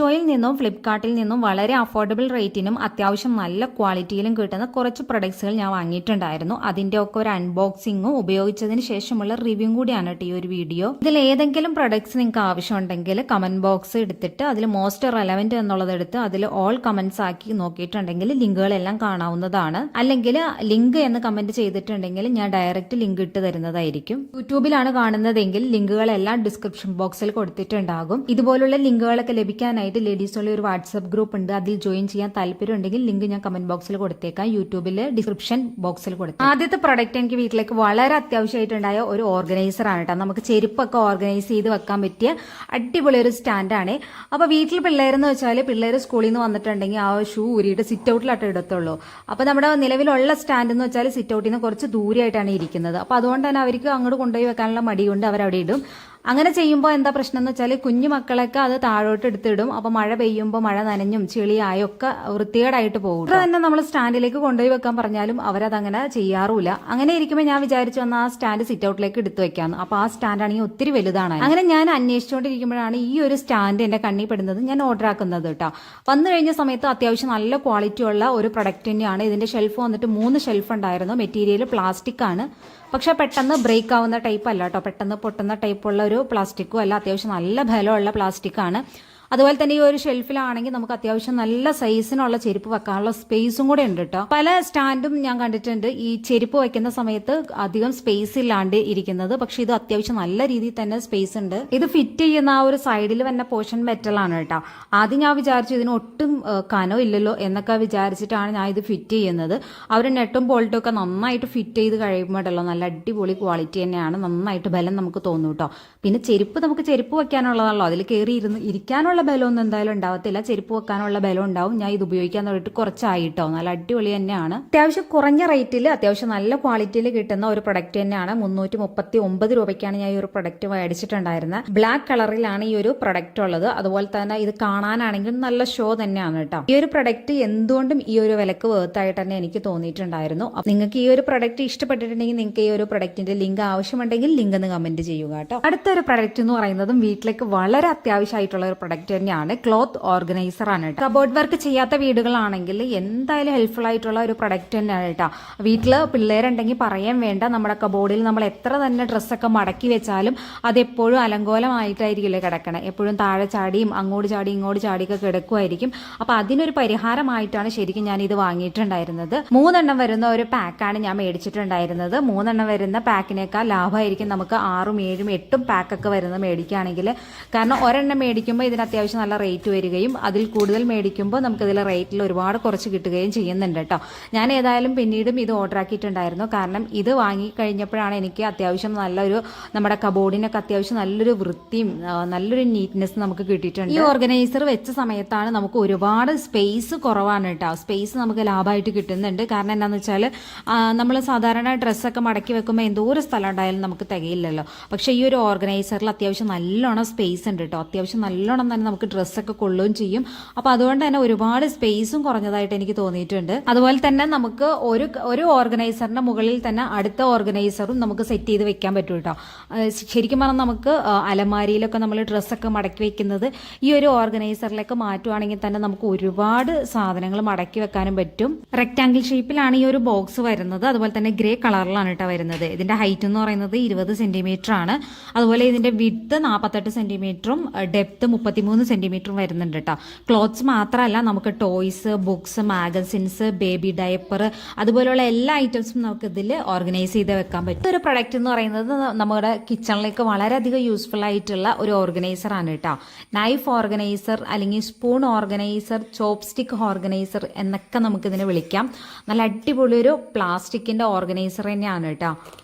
മീഷോയിൽ നിന്നും ഫ്ലിപ്കാർട്ടിൽ നിന്നും വളരെ അഫോർഡബിൾ റേറ്റിനും അത്യാവശ്യം നല്ല ക്വാളിറ്റിയിലും കിട്ടുന്ന കുറച്ച് പ്രൊഡക്ട്സുകൾ ഞാൻ വാങ്ങിയിട്ടുണ്ടായിരുന്നു. അതിന്റെ ഒക്കെ ഒരു അൺബോക്സിങ്ങും ഉപയോഗിച്ചതിന് ശേഷമുള്ള റിവ്യൂ കൂടിയാണ് കേട്ടോ ഈ ഒരു വീഡിയോ. ഇതിൽ ഏതെങ്കിലും പ്രൊഡക്ട്സ് നിങ്ങൾക്ക് ആവശ്യമുണ്ടെങ്കിൽ കമന്റ് ബോക്സ് എടുത്തിട്ട് അതിൽ മോസ്റ്റ് റെലവന്റ് എന്നുള്ളത് എടുത്ത് അതിൽ ഓൾ കമന്റ്സ് ആക്കി നോക്കിയിട്ടുണ്ടെങ്കിൽ ലിങ്കുകളെല്ലാം കാണാവുന്നതാണ്. അല്ലെങ്കിൽ ലിങ്ക് എന്ന് കമന്റ് ചെയ്തിട്ടുണ്ടെങ്കിൽ ഞാൻ ഡയറക്റ്റ് ലിങ്ക് ഇട്ട് തരുന്നതായിരിക്കും. യൂട്യൂബിലാണ് കാണുന്നതെങ്കിൽ ലിങ്കുകളെല്ലാം ഡിസ്ക്രിപ്ഷൻ ബോക്സിൽ കൊടുത്തിട്ടുണ്ടാകും. ഇതുപോലുള്ള ലിങ്കുകളൊക്കെ ലഭിക്കാനായിട്ട് ലേഡീസുള്ള ഒരു വാട്സ്ആപ്പ് ഗ്രൂപ്പ് ഉണ്ട്. അതിൽ ജോയിൻ ചെയ്യാൻ താല്പര്യം ഉണ്ടെങ്കിൽ ലിങ്ക് ഞാൻ കമന്റ് ബോക്സിൽ കൊടുത്തേക്കാം, യൂട്യൂബിലെ ഡിസ്ക്രിപ്ഷൻ ബോക്സിൽ കൊടുത്തേക്കാം. ആദ്യത്തെ പ്രൊഡക്റ്റ് എനിക്ക് വീട്ടിലേക്ക് വളരെ അത്യാവശ്യമായിട്ടുണ്ടായ ഒരു ഓർഗനൈസർ ആണ് കേട്ടോ. നമുക്ക് ചെരുപ്പൊക്കെ ഓർഗനൈസ് ചെയ്ത് വെക്കാൻ പറ്റിയ അടിപൊളി ഒരു സ്റ്റാൻഡാണ്. അപ്പൊ വീട്ടിൽ പിള്ളേരെന്ന് വെച്ചാൽ പിള്ളേർ സ്കൂളിൽ നിന്ന് വന്നിട്ടുണ്ടെങ്കിൽ ആ ഷൂ ഊരിയിട്ട് സിറ്റ് ഔട്ടിലായിട്ട് ഇടത്തുള്ളൂ. അപ്പൊ നമ്മുടെ നിലവിലുള്ള സ്റ്റാൻഡ് എന്ന് വെച്ചാൽ സിറ്റ് ഔട്ടിൽ നിന്ന് കുറച്ച് ദൂരെയായിട്ടാണ് ഇരിക്കുന്നത്. അപ്പൊ അതുകൊണ്ട് തന്നെ അവർക്ക് അങ്ങോട്ട് കൊണ്ടുപോയി വെക്കാനുള്ള മടി കൊണ്ട് അവരവിടെ ഇടും. അങ്ങനെ ചെയ്യുമ്പോൾ എന്താ പ്രശ്നം എന്ന് വെച്ചാൽ കുഞ്ഞു മക്കളൊക്കെ അത് താഴോട്ട് എടുത്തിടും. അപ്പൊ മഴ പെയ്യുമ്പോൾ മഴ നനഞ്ഞും ചെളിയായും ഒക്കെ വൃത്തികേടായിട്ട് പോകും. അത് തന്നെ നമ്മൾ സ്റ്റാൻഡിലേക്ക് കൊണ്ടുപോയി വെക്കാൻ പറഞ്ഞാലും അവരതങ്ങനെ ചെയ്യാറില്ല. അങ്ങനെ ഇരിക്കുമ്പോൾ ഞാൻ വിചാരിച്ചു വന്ന ആ സ്റ്റാൻഡ് സിറ്റ് ഔട്ടിലേക്ക് എടുത്തു വെക്കാന്ന്. അപ്പൊ ആ സ്റ്റാൻഡ് ആണെങ്കിൽ ഒത്തിരി വലുതാണ്. അങ്ങനെ ഞാൻ അന്വേഷിച്ചുകൊണ്ടിരിക്കുമ്പോഴാണ് ഈ ഒരു സ്റ്റാൻഡ് എന്റെ കണ്ണിൽ പെടുന്നത്. ഞാൻ ഓർഡർ ആക്കുന്നത് കേട്ടോ. വന്നു കഴിഞ്ഞ സമയത്ത് അത്യാവശ്യം നല്ല ക്വാളിറ്റി ഉള്ള ഒരു പ്രൊഡക്റ്റ് തന്നെയാണ്. ഇതിന്റെ ഷെൽഫ് വന്നിട്ട് 3 ഷെൽഫ് ഉണ്ടായിരുന്നു. മെറ്റീരിയൽ പ്ലാസ്റ്റിക് ആണ്. പക്ഷെ പെട്ടെന്ന് ബ്രേക്ക് ആവുന്ന ടൈപ്പ് അല്ല കേട്ടോ, പെട്ടെന്ന് പൊട്ടുന്ന ടൈപ്പുള്ള ഒരു പ്ലാസ്റ്റിക്കും അല്ല, അത്യാവശ്യം നല്ല ബലമുള്ള പ്ലാസ്റ്റിക് ആണ്. അതുപോലെ തന്നെ ഈ ഒരു ഷെൽഫിലാണെങ്കിൽ നമുക്ക് അത്യാവശ്യം നല്ല സൈസിനുള്ള ചെരുപ്പ് വെക്കാനുള്ള സ്പേസും കൂടെ ഉണ്ട് കേട്ടോ. പല സ്റ്റാൻഡും ഞാൻ കണ്ടിട്ടുണ്ട് ഈ ചെരുപ്പ് വെക്കുന്ന സമയത്ത് അധികം സ്പേസ് ഇല്ലാണ്ട് ഇരിക്കുന്നത്. പക്ഷെ ഇത് അത്യാവശ്യം നല്ല രീതിയിൽ തന്നെ സ്പേസ് ഉണ്ട്. ഇത് ഫിറ്റ് ചെയ്യുന്ന ആ ഒരു സൈഡിൽ വന്ന പോർഷൻ മെറ്റൽ ആണ് കേട്ടോ. ആദ്യം ഞാൻ വിചാരിച്ചു ഇതിന് ഒട്ടും കനോ ഇല്ലല്ലോ എന്നൊക്കെ വിചാരിച്ചിട്ടാണ് ഞാൻ ഇത് ഫിറ്റ് ചെയ്യുന്നത്. അവർ നെട്ടും ബോൾട്ടും ഒക്കെ നന്നായിട്ട് ഫിറ്റ് ചെയ്ത് കഴിയുമ്പോഴല്ലോ നല്ല അടിപൊളി ക്വാളിറ്റി തന്നെയാണ്. നന്നായിട്ട് ബലം നമുക്ക് തോന്നും കേട്ടോ. പിന്നെ ചെരുപ്പ് നമുക്ക് ചെരുപ്പ് വെക്കാനുള്ളതാണല്ലോ, അതിൽ കയറി ഇരിക്കാനുള്ള ബലമൊന്നും എന്തായാലും ഉണ്ടാവത്തില്ല. ചെരുപ്പ് വെക്കാനുള്ള ബലം ഉണ്ടാവും. ഞാൻ ഇത് ഉപയോഗിക്കാൻ തുടങ്ങിയിട്ട് കുറച്ചായിട്ടോ. നല്ല അടിപൊളി തന്നെയാണ്. അത്യാവശ്യം കുറഞ്ഞ റേറ്റിൽ അത്യാവശ്യം നല്ല ക്വാളിറ്റിയിൽ കിട്ടുന്ന ഒരു പ്രൊഡക്റ്റ് തന്നെയാണ്. 339 രൂപയ്ക്കാണ് ഞാൻ ഈ ഒരു പ്രൊഡക്റ്റ് മേടിച്ചിട്ടുണ്ടായിരുന്നത്. ബ്ലാക്ക് കളറിലാണ് ഈ ഒരു പ്രൊഡക്റ്റ് ഉള്ളത്. അതുപോലെ തന്നെ ഇത് കാണാനാണെങ്കിലും നല്ല ഷോ തന്നെയാണ് കേട്ടോ. ഈ ഒരു പ്രൊഡക്റ്റ് എന്തുകൊണ്ടും ഈ ഒരു വിലക്ക് വേർത്തായിട്ട് തന്നെ എനിക്ക് തോന്നിയിട്ടുണ്ടായിരുന്നു. നിങ്ങൾക്ക് ഈ ഒരു പ്രൊഡക്റ്റ് ഇഷ്ടപ്പെട്ടിട്ടുണ്ടെങ്കിൽ നിങ്ങൾക്ക് ഈ ഒരു പ്രൊഡക്റ്റിന്റെ ലിങ്ക് ആവശ്യമുണ്ടെങ്കിൽ ലിങ്ക് എന്ന് കമന്റ് ചെയ്യുക കേട്ടോ. അടുത്തൊരു പ്രൊഡക്റ്റ് എന്ന് പറയുന്നതും വീട്ടിലേക്ക് വളരെ അത്യാവശ്യമായിട്ടുള്ള ഒരു പ്രൊഡക്റ്റ് തന്നെയാണ്. ക്ലോത്ത് ഓർഗനൈസർ ആണ് കേട്ടോ. കബോർഡ് വർക്ക് ചെയ്യാത്ത വീടുകളാണെങ്കിൽ എന്തായാലും ഹെൽപ്ഫുൾ ആയിട്ടുള്ള ഒരു പ്രൊഡക്റ്റ് തന്നെയാണ് കേട്ടോ. വീട്ടില് പിള്ളേരുണ്ടെങ്കിൽ പറയാൻ വേണ്ട. നമ്മുടെ കബോർഡിൽ നമ്മൾ എത്ര തന്നെ ഡ്രസ്സൊക്കെ മടക്കി വെച്ചാലും അതെപ്പോഴും അലങ്കോലമായിട്ടായിരിക്കില്ലേ കിടക്കണേ. എപ്പോഴും താഴെ ചാടിയും അങ്ങോട്ട് ചാടി ഇങ്ങോട്ട് ചാടിയൊക്കെ കിടക്കുമായിരിക്കും. അപ്പൊ അതിനൊരു പരിഹാരമായിട്ടാണ് ശരിക്കും ഞാൻ ഇത് വാങ്ങിയിട്ടുണ്ടായിരുന്നത്. 3 എണ്ണം വരുന്ന ഒരു പാക്കാണ് ഞാൻ മേടിച്ചിട്ടുണ്ടായിരുന്നത്. 3 എണ്ണം വരുന്ന പാക്കിനേക്കാൾ ലാഭമായിരിക്കും നമുക്ക് 6ഉം 7ഉം 8ഉം പാക്കൊക്കെ വരുന്നത് മേടിക്കുകയാണെങ്കിൽ. കാരണം ഒരെണ്ണം മേടിക്കുമ്പോൾ ഇതിന് അത്യാവശ്യം നല്ല റേറ്റ് വരികയും അതിൽ കൂടുതൽ മേടിക്കുമ്പോൾ നമുക്ക് ഇതിലെ റേറ്റിൽ ഒരുപാട് കുറച്ച് കിട്ടുകയും ചെയ്യുന്നുണ്ട് കേട്ടോ. ഞാൻ ഏതായാലും പിന്നീടും ഇത് ഓർഡർ ആക്കിയിട്ടുണ്ടായിരുന്നു. കാരണം ഇത് വാങ്ങി കഴിഞ്ഞപ്പോഴാണ് എനിക്ക് അത്യാവശ്യം നല്ലൊരു നമ്മുടെ കബോർഡിനൊക്കെ അത്യാവശ്യം നല്ലൊരു വൃത്തിയും നല്ലൊരു നീറ്റ്നെസ് നമുക്ക് കിട്ടിയിട്ടുണ്ട്. ഈ ഓർഗനൈസർ വെച്ച സമയത്താണ് നമുക്ക് ഒരുപാട് സ്പേസ് കുറവാണ് കേട്ടോ. സ്പേസ് നമുക്ക് ലാഭമായിട്ട് കിട്ടുന്നുണ്ട്. കാരണം എന്താണെന്ന് വെച്ചാൽ നമ്മൾ സാധാരണ ഡ്രസ്സൊക്കെ മടക്കി വെക്കുമ്പോൾ എന്തോ ഒരു സ്ഥലം ഉണ്ടായാലും നമുക്ക് തികയില്ലല്ലോ. പക്ഷേ ഈ ഒരു ഓർഗനൈസറിൽ അത്യാവശ്യം നല്ലോണം സ്പേസ് ഉണ്ട് കേട്ടോ. അത്യാവശ്യം നല്ലോണം തന്നെ നമുക്ക് ഡ്രസ്സൊക്കെ കൊള്ളുകയും ചെയ്യും. അപ്പൊ അതുകൊണ്ട് തന്നെ ഒരുപാട് സ്പേസും കുറഞ്ഞതായിട്ട് എനിക്ക് തോന്നിയിട്ടുണ്ട്. അതുപോലെ തന്നെ നമുക്ക് ഒരു ഓർഗനൈസറിന്റെ മുകളിൽ തന്നെ അടുത്ത ഓർഗനൈസറും നമുക്ക് സെറ്റ് ചെയ്ത് വെക്കാൻ പറ്റും കേട്ടോ. ശരിക്കും പറഞ്ഞാൽ നമുക്ക് അലമാരിയിലൊക്കെ നമ്മൾ ഡ്രസ്സൊക്കെ മടക്കി വെക്കുന്നത് ഈ ഒരു ഓർഗനൈസറിലേക്ക് മാറ്റുവാണെങ്കിൽ തന്നെ നമുക്ക് ഒരുപാട് സാധനങ്ങൾ മടക്കി വെക്കാനും പറ്റും. റെക്ടാങ്കിൾ ഷേപ്പിലാണ് ഈ ഒരു ബോക്സ് വരുന്നത്. അതുപോലെ തന്നെ ഗ്രേ കളറിലാണ് കേട്ടോ വരുന്നത്. ഇതിന്റെ ഹൈറ്റ് എന്ന് പറയുന്നത് 20 സെന്റിമീറ്റർ ആണ്. അതുപോലെ ഇതിന്റെ വിഡ്ത്ത് 48 സെന്റിമീറ്ററും ഡെപ്ത് 33 സെന്റിമീറ്ററും വരുന്നുണ്ട് കേട്ടോ. ക്ലോത്ത്സ് മാത്രമല്ല നമുക്ക് toys, books, magazines, baby diaper അതുപോലെയുള്ള എല്ലാ ഐറ്റംസും നമുക്ക് ഇതിൽ ഓർഗനൈസ് ചെയ്ത് വെക്കാൻ പറ്റും. ഒരു പ്രൊഡക്റ്റ് എന്ന് പറയുന്നത് നമ്മുടെ കിച്ചണിലേക്ക് വളരെയധികം യൂസ്ഫുൾ ആയിട്ടുള്ള ഒരു ഓർഗനൈസർ ആണ് കേട്ടോ. നൈഫ് ഓർഗനൈസർ അല്ലെങ്കിൽ സ്പൂൺ ഓർഗനൈസർ, ചോപ്സ്റ്റിക് ഓർഗനൈസർ എന്നൊക്കെ നമുക്കിതിനെ വിളിക്കാം. നല്ല അടിപൊളി ഒരു പ്ലാസ്റ്റിക്കിന്റെ ഓർഗനൈസർ തന്നെയാണ് കേട്ടോ.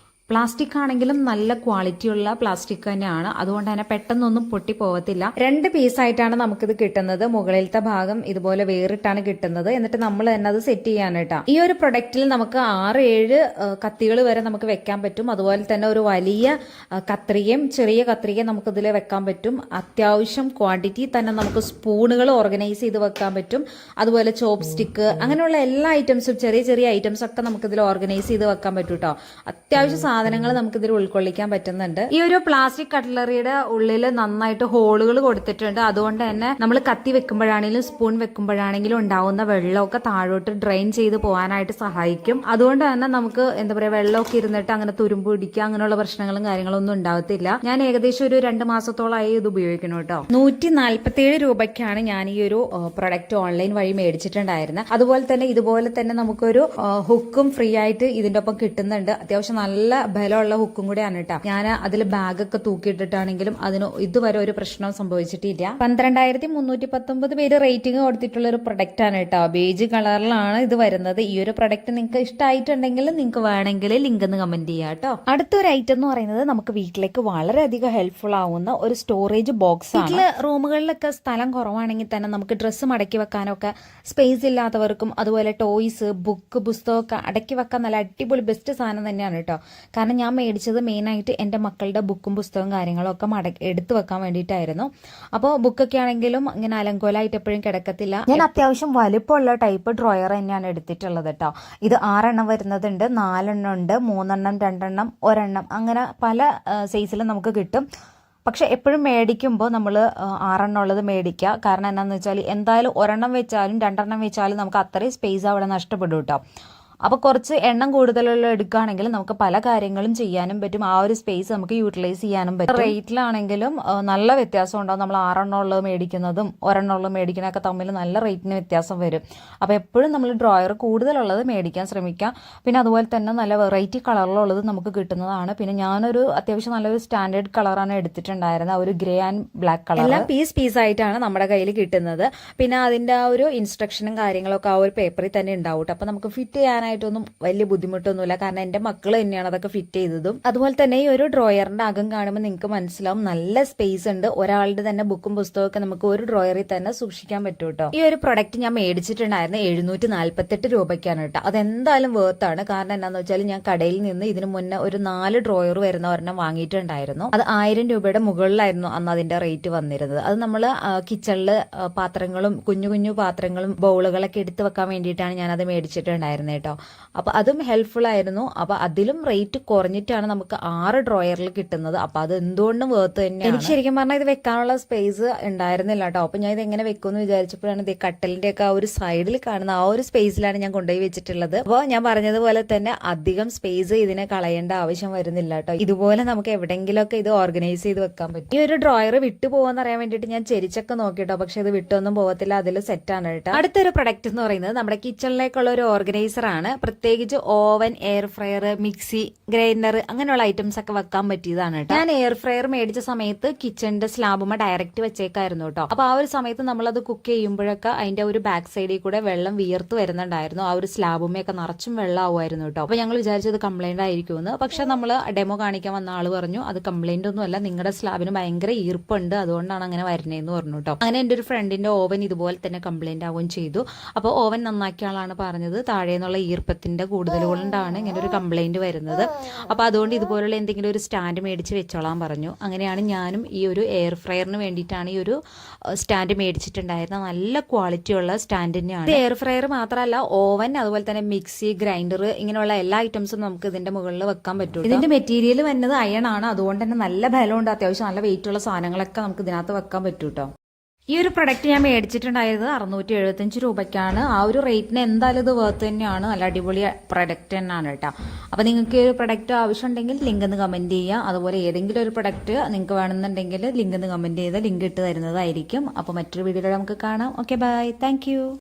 പ്ലാസ്റ്റിക് ആണെങ്കിലും നല്ല ക്വാളിറ്റിയുള്ള പ്ലാസ്റ്റിക് തന്നെയാണ്. അതുകൊണ്ട് തന്നെ പെട്ടെന്നൊന്നും പൊട്ടിപ്പോകത്തില്ല. 2 പീസായിട്ടാണ് നമുക്കിത് കിട്ടുന്നത്. മുകളിലത്തെ ഭാഗം ഇതുപോലെ വേറിട്ടാണ് കിട്ടുന്നത്. എന്നിട്ട് നമ്മൾ തന്നെ അത് സെറ്റ് ചെയ്യാനായിട്ടാ. ഈ ഒരു പ്രൊഡക്റ്റിൽ നമുക്ക് 6-7 കത്തികൾ വരെ നമുക്ക് വെക്കാൻ പറ്റും. അതുപോലെ തന്നെ ഒരു വലിയ കത്രികയും ചെറിയ കത്രികയും നമുക്ക് ഇതിൽ വെക്കാൻ പറ്റും. അത്യാവശ്യം ക്വാണ്ടിറ്റി തന്നെ നമുക്ക് സ്പൂണുകൾ ഓർഗനൈസ് ചെയ്ത് വെക്കാൻ പറ്റും. അതുപോലെ ചോപ്സ്റ്റിക്ക് അങ്ങനെയുള്ള എല്ലാ ഐറ്റംസും ചെറിയ ചെറിയ ഐറ്റംസ് ഒക്കെ നമുക്ക് ഇതിൽ ഓർഗനൈസ് ചെയ്ത് വെക്കാൻ പറ്റും കേട്ടോ. അത്യാവശ്യം സാധനങ്ങൾ നമുക്ക് ഇതിൽ ഉൾക്കൊള്ളിക്കാൻ പറ്റുന്നുണ്ട്. ഈ ഒരു പ്ലാസ്റ്റിക് കട്ട്ലറിയുടെ ഉള്ളിൽ നന്നായിട്ട് ഹോളുകൾ കൊടുത്തിട്ടുണ്ട്. അതുകൊണ്ട് തന്നെ നമ്മൾ കത്തി വെക്കുമ്പോഴാണെങ്കിലും സ്പൂൺ വെക്കുമ്പോഴാണെങ്കിലും ഉണ്ടാവുന്ന വെള്ളമൊക്കെ താഴോട്ട് ഡ്രെയിൻ ചെയ്ത് പോകാനായിട്ട് സഹായിക്കും. അതുകൊണ്ട് തന്നെ നമുക്ക് എന്താ പറയാ വെള്ളമൊക്കെ ഇരുന്നിട്ട് അങ്ങനെ തുരുമ്പ് പിടിക്കുക അങ്ങനെയുള്ള പ്രശ്നങ്ങളും കാര്യങ്ങളും ഒന്നും ഉണ്ടാവത്തില്ല. ഞാൻ ഏകദേശം ഒരു 2 മാസത്തോളമായി ഇത് ഉപയോഗിക്കുന്നു കേട്ടോ. 147 രൂപയ്ക്കാണ് ഞാൻ ഈ ഒരു പ്രൊഡക്റ്റ് ഓൺലൈൻ വഴി മേടിച്ചിട്ടുണ്ടായിരുന്നത്. അതുപോലെ തന്നെ ഇതുപോലെ തന്നെ നമുക്കൊരു ഹുക്കും ഫ്രീ ആയിട്ട് ഇതിന്റെ ഒപ്പം കിട്ടുന്നുണ്ട്. അത്യാവശ്യം നല്ല ബലമുള്ള ഹുക്കും കൂടെയാണ് കേട്ടോ. ഞാൻ അതിൽ ബാഗൊക്കെ തൂക്കിയിട്ടിട്ടാണെങ്കിലും അതിന് ഇതുവരെ ഒരു പ്രശ്നം സംഭവിച്ചിട്ടില്ല. 12,319 പേര് റേറ്റിംഗ് കൊടുത്തിട്ടുള്ള ഒരു പ്രൊഡക്റ്റ് ആണ് കേട്ടോ. ബേജ് കളറിലാണ് ഇത് വരുന്നത്. ഈ ഒരു പ്രൊഡക്റ്റ് നിങ്ങൾക്ക് ഇഷ്ടമായിട്ടുണ്ടെങ്കിൽ നിങ്ങൾക്ക് വേണമെങ്കിൽ ലിങ്ക് ഒന്ന് കമന്റ് ചെയ്യാം കേട്ടോ. അടുത്തൊരു ഐറ്റം എന്ന് പറയുന്നത് നമുക്ക് വീട്ടിലേക്ക് വളരെയധികം ഹെൽപ്ഫുൾ ആവുന്ന ഒരു സ്റ്റോറേജ് ബോക്സ് ആണ്. വീട്ടില് റൂമുകളിലൊക്കെ സ്ഥലം കുറവാണെങ്കിൽ തന്നെ നമുക്ക് ഡ്രസ്സ് മടക്കി വെക്കാനൊക്കെ സ്പേസ് ഇല്ലാത്തവർക്കും അതുപോലെ ടോയ്സ് ബുക്ക് പുസ്തകമൊക്കെ അടക്കി വെക്കാൻ നല്ല അടിപൊളി ബെസ്റ്റ് സാധനം തന്നെയാണ് കേട്ടോ. കാരണം ഞാൻ മേടിച്ചത് മെയിനായിട്ട് എൻ്റെ മക്കളുടെ ബുക്കും പുസ്തകവും കാര്യങ്ങളും ഒക്കെ എടുത്തു വെക്കാൻ വേണ്ടിയിട്ടായിരുന്നു. അപ്പോൾ ബുക്കൊക്കെ ആണെങ്കിലും ഇങ്ങനെ അലങ്കോലായിട്ട് എപ്പോഴും കിടക്കത്തില്ല. ഞാൻ അത്യാവശ്യം വലുപ്പമുള്ള ടൈപ്പ് ഡ്രോയർ തന്നെയാണ് എടുത്തിട്ടുള്ളത് കേട്ടോ. ഇത് 6 എണ്ണം വരുന്നതുണ്ട്, 4 എണ്ണം ഉണ്ട്, 3 എണ്ണം, 2 എണ്ണം, 1 എണ്ണം അങ്ങനെ പല സൈസിലും നമുക്ക് കിട്ടും. പക്ഷെ എപ്പോഴും മേടിക്കുമ്പോൾ നമ്മൾ 6 എണ്ണം ഉള്ളത് മേടിക്കുക. കാരണം എന്താണെന്ന് വെച്ചാൽ എന്തായാലും 1 എണ്ണം വെച്ചാലും 2 എണ്ണം വെച്ചാലും നമുക്ക് അത്രയും സ്പേസ് അവിടെ നഷ്ടപ്പെടും കേട്ടോ. അപ്പോൾ കുറച്ച് എണ്ണം കൂടുതലുള്ള എടുക്കുകയാണെങ്കിൽ നമുക്ക് പല കാര്യങ്ങളും ചെയ്യാനും പറ്റും. ആ ഒരു സ്പേസ് നമുക്ക് യൂട്ടിലൈസ് ചെയ്യാനും പറ്റും. റേറ്റിലാണെങ്കിലും നല്ല വ്യത്യാസം ഉണ്ടാവും. നമ്മൾ 6 എണ്ണം ഉള്ളത് മേടിക്കുന്നതും 1 എണ്ണം ഉള്ളത് മേടിക്കുന്നതൊക്കെ തമ്മിൽ നല്ല റേറ്റിന് വ്യത്യാസം വരും. അപ്പോൾ എപ്പോഴും നമ്മൾ ഡ്രോയർ കൂടുതലുള്ളത് മേടിക്കാൻ ശ്രമിക്കാം. പിന്നെ അതുപോലെ തന്നെ നല്ല വെറൈറ്റി കളറിലുള്ളത് നമുക്ക് കിട്ടുന്നതാണ്. പിന്നെ ഞാനൊരു അത്യാവശ്യം നല്ലൊരു സ്റ്റാൻഡേർഡ് കളറാണ് എടുത്തിട്ടുണ്ടായിരുന്നത്. ഒരു ഗ്രേ ആൻഡ് ബ്ലാക്ക് കളർ. എല്ലാം പീസ് ആയിട്ടാണ് നമ്മുടെ കയ്യിൽ കിട്ടുന്നത്. പിന്നെ അതിന്റെ ആ ഒരു ഇൻസ്ട്രക്ഷനും കാര്യങ്ങളൊക്കെ ആ ഒരു പേപ്പറിൽ തന്നെ ഉണ്ടാവും. അപ്പോൾ നമുക്ക് ഫിറ്റ് ചെയ്യാനായിട്ട് ൊന്നും വലിയ ബുദ്ധിമുട്ടൊന്നുമില്ല. കാരണം എന്റെ മക്കൾ തന്നെയാണ് അതൊക്കെ ഫിറ്റ് ചെയ്തതും. അതുപോലെ തന്നെ ഈ ഒരു ഡ്രോയറിന്റെ അകം കാണുമ്പോൾ നിങ്ങൾക്ക് മനസ്സിലാവും നല്ല സ്പേസ് ഉണ്ട്. ഒരാളുടെ തന്നെ ബുക്കും പുസ്തകമൊക്കെ നമുക്ക് ഒരു ഡ്രോയറിൽ തന്നെ സൂക്ഷിക്കാൻ പറ്റും കേട്ടോ. ഈ ഒരു പ്രൊഡക്റ്റ് ഞാൻ മേടിച്ചിട്ടുണ്ടായിരുന്നു 748 രൂപയ്ക്കാണ് കേട്ടോ. അതെന്തായാലും വേർത്താണ്. കാരണം എന്താണെന്ന് വെച്ചാൽ ഞാൻ കടയിൽ നിന്ന് ഇതിനു മുന്നേ ഒരു 4 ഡ്രോയർ വരുന്ന ഒരെണ്ണം വാങ്ങിയിട്ടുണ്ടായിരുന്നു. അത് 1000 രൂപയുടെ മുകളിലായിരുന്നു അന്ന് അതിന്റെ റേറ്റ് വന്നിരുന്നത്. അത് നമ്മൾ കിച്ചണില് പാത്രങ്ങളും കുഞ്ഞു കുഞ്ഞു പാത്രങ്ങളും ബൗളുകളൊക്കെ എടുത്തു വെക്കാൻ വേണ്ടിയിട്ടാണ് ഞാനത് മേടിച്ചിട്ടുണ്ടായിരുന്നത് കേട്ടോ. അപ്പൊ അതും ഹെൽപ്ഫുൾ ആയിരുന്നു. അപ്പൊ അതിലും റേറ്റ് കുറഞ്ഞിട്ടാണ് നമുക്ക് 6 ഡ്രോയറിൽ കിട്ടുന്നത്. അപ്പൊ അത് എന്തുകൊണ്ടും വേർത്ത് തന്നെയാണ്. എനിക്ക് ശരിക്കും പറഞ്ഞാൽ ഇത് വെക്കാനുള്ള സ്പേസ് ഉണ്ടായിരുന്നില്ല കേട്ടോ. അപ്പൊ ഞാൻ ഇത് എങ്ങനെ വെക്കുമെന്ന് വിചാരിച്ചപ്പോഴാണ് ഇത് കട്ടലിന്റെ ഒക്കെ ആ ഒരു സൈഡിൽ കാണുന്ന ആ ഒരു സ്പേസിലാണ് ഞാൻ കൊണ്ടുപോയി വെച്ചിട്ടുള്ളത്. അപ്പോൾ ഞാൻ പറഞ്ഞതുപോലെ തന്നെ അധികം സ്പേസ് ഇതിനെ കളയേണ്ട ആവശ്യം വരുന്നില്ല കേട്ടോ. ഇതുപോലെ നമുക്ക് എവിടെയെങ്കിലുമൊക്കെ ഇത് ഓർഗനൈസ് ചെയ്ത് വെക്കാൻ പറ്റും. ഈ ഒരു ഡ്രോയർ വിട്ടുപോകാന്ന് അറിയാൻ വേണ്ടിയിട്ട് ഞാൻ ചെരിച്ചൊക്കെ നോക്കിട്ടോ. പക്ഷെ ഇത് വിട്ടൊന്നും പോകത്തില്ല. അതിൽ സെറ്റാണ് കേട്ടോ. അടുത്തൊരു പ്രൊഡക്റ്റ് എന്ന് പറയുന്നത് നമ്മുടെ കിച്ചണിലേക്കുള്ള ഒരു ഓർഗനൈസർ ആണ്. പ്രത്യേകിച്ച് oven, air fryer, mixie, grinder അങ്ങനെയുള്ള ഐറ്റംസ് ഒക്കെ വെക്കാൻ പറ്റിയതാണ് കേട്ടോ. ഞാൻ എയർ ഫ്രയർ മേടിച്ച സമയത്ത് കിച്ചണിന്റെ സ്ലാബുമ്മ ഡയറക്റ്റ് വെച്ചേക്കായിരുന്നു കേട്ടോ. അപ്പൊ ആ ഒരു സമയത്ത് നമ്മളത് കുക്ക് ചെയ്യുമ്പോഴൊക്കെ അതിന്റെ ഒരു ബാക്ക് സൈഡിൽ കൂടെ വെള്ളം വിയർത്ത് വരുന്നുണ്ടായിരുന്നു. ആ ഒരു സ്ലാബുമ്മയൊക്കെ നിറച്ചും വെള്ളം ആവുമായിരുന്നു കേട്ടോ. അപ്പൊ ഞങ്ങൾ വിചാരിച്ചത് കംപ്ലൈന്റ് ആയിരിക്കുമെന്ന്. പക്ഷെ നമ്മൾ ഡെമോ കാണിക്കാൻ വന്ന ആള് പറഞ്ഞു അത് കംപ്ലൈന്റ് ഒന്നും അല്ല, നിങ്ങളുടെ സ്ലാബിന് ഭയങ്കര ഈർപ്പുണ്ട്, അതുകൊണ്ടാണ് അങ്ങനെ വരുന്നതെന്ന് പറഞ്ഞു കേട്ടോ. അങ്ങനെ എന്റെ ഒരു ഫ്രണ്ടിന്റെ ഓവൻ ഇതുപോലെ തന്നെ കംപ്ലൈന്റ് ആവുകയും ചെയ്തു. അപ്പോൾ ഓവൻ നന്നാക്കിയ ആളാണ് പറഞ്ഞത് താഴെ നിന്നുള്ള ഈർപ്പത്തിന്റെ കൂടുതൽ കൊണ്ടാണ് ഇങ്ങനെ ഒരു കംപ്ലൈന്റ് വരുന്നത്. അപ്പൊ അതുകൊണ്ട് ഇതുപോലുള്ള എന്തെങ്കിലും ഒരു സ്റ്റാൻഡ് മേടിച്ച് വെച്ചോളാൻ പറഞ്ഞു. അങ്ങനെയാണ് ഞാനും ഈ ഒരു എയർ ഫ്രയറിന് വേണ്ടിയിട്ടാണ് ഈ ഒരു സ്റ്റാൻഡ് മേടിച്ചിട്ടുണ്ടായിരുന്നത്. നല്ല ക്വാളിറ്റി ഉള്ള സ്റ്റാൻഡ് തന്നെയാണ്. എയർ ഫ്രയർ മാത്രമല്ല ഓവൻ, അതുപോലെ തന്നെ മിക്സി, ഗ്രൈൻഡർ ഇങ്ങനെയുള്ള എല്ലാ ഐറ്റംസും നമുക്ക് ഇതിന്റെ മുകളിൽ വെക്കാൻ പറ്റും. ഇതിന്റെ മെറ്റീരിയൽ വരുന്നത് അയൺ ആണ്. അതുകൊണ്ട് തന്നെ നല്ല ബലമുണ്ട്. അത്യാവശ്യം നല്ല വെയിറ്റ് ഉള്ള സാധനങ്ങളൊക്കെ നമുക്ക് ഇതിനകത്ത് വെക്കാൻ പറ്റും കേട്ടോ. ഈ ഒരു പ്രൊഡക്റ്റ് ഞാൻ മേടിച്ചിട്ടുണ്ടായത് 675 രൂപയ്ക്കാണ്. ആ ഒരു റേറ്റിന് എന്തായാലും ഇത് വേർത്ത് തന്നെയാണ്. നല്ല അടിപൊളി പ്രൊഡക്റ്റ് തന്നെയാണ് കേട്ടോ. അപ്പോൾ നിങ്ങൾക്ക് ഈ ഒരു പ്രൊഡക്റ്റ് ആവശ്യമുണ്ടെങ്കിൽ ലിങ്ക് ഒന്ന് കമന്റ് ചെയ്യുക. അതുപോലെ ഏതെങ്കിലും ഒരു പ്രൊഡക്റ്റ് നിങ്ങൾക്ക് വേണമെന്നുണ്ടെങ്കിൽ ലിങ്ക് ഒന്ന് കമന്റ് ചെയ്ത് ലിങ്ക് ഇട്ട് തരുന്നതായിരിക്കും. അപ്പോൾ മറ്റൊരു വീഡിയോയിൽ നമുക്ക് കാണാം. Okay, by, thank